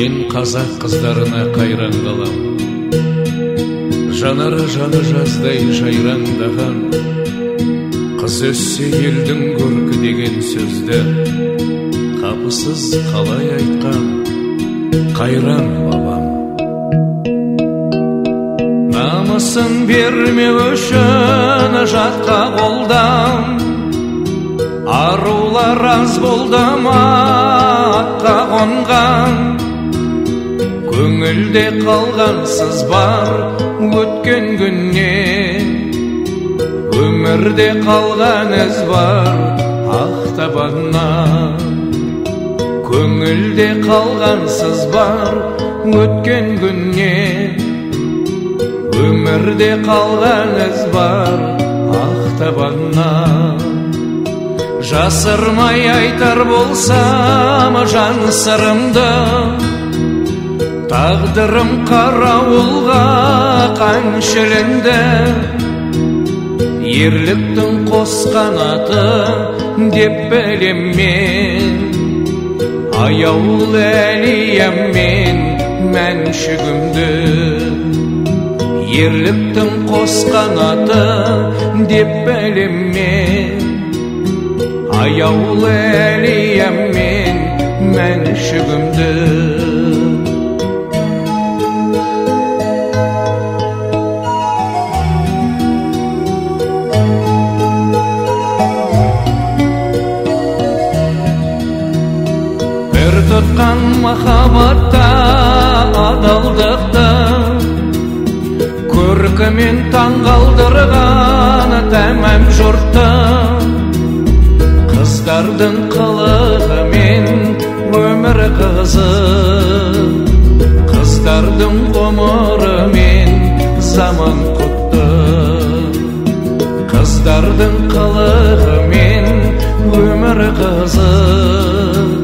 Мен қазақ қыздарына қайран қалам. Жанары жаны жаздай жайраңдаған, қыз өссе елдің көркі деген сөзді қапысыз қалай айтқан қайран бабам. Намысын бермеу үшін жатқа қолдан, арулар аз болды ма атқа қонған. Көңілде қалғансыз бар өткен күннен, өмірде қалған із бар ақтабаннан. Көңілде қалғансыз бар өткен күннен, өмірде қалған із бар ақтабаннан. Жасырмай айтар болсам жан сырымды, тағдырым қарауылға қаншілінді. Ерліктің қос қанаты деп білем мен, аяулы әлиям мен мәншігімді. Ерліктің қос қанаты деп білем мен, аяулы әлиям мен мәншігімді. Тұтқан махаббатта адалдықты, көркімен таңғалдырған тәмам жұртты. Қыздардың қылығымен өмір қызық, қыздардың ғұмырымен заман құтты. Қыздардың қылығымен өмір қызық,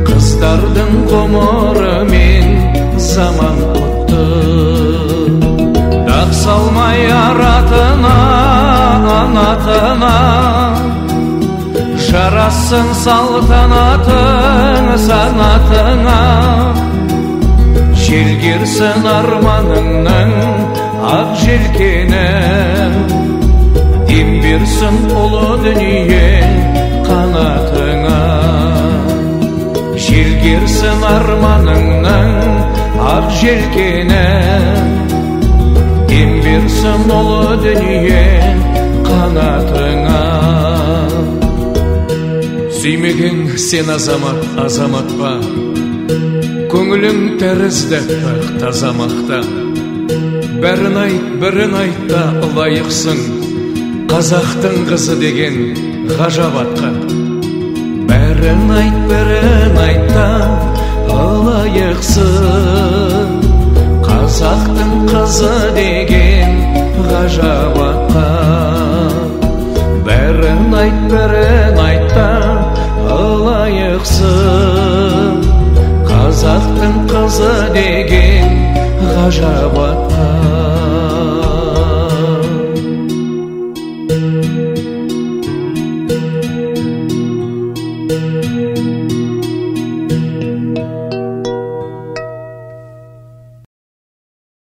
қыздардың ғұмырымен заман құтты. Дақ салмай аратына, анатына, жарасын салтанатың санатыңа. Желгерсін арманыңның ақ желкені, дем берсін ұлы дүние қанатыңа. Желгерсін арманыңның ақ желкені, дем берсін ұлы дүние қанатыңа. Сүймеген сен азамат, азамат па? Көңілің тәрізді пәк тазамақта. Бәрін айт та лайықсың, қазақтың қызы деген ғажап атқа. Бәрін айт та лайықсың, қазақтың қызы деген ғажап атқа. Бәрін айт та лайықсың, қазақтың қызы деген ғажап атқа.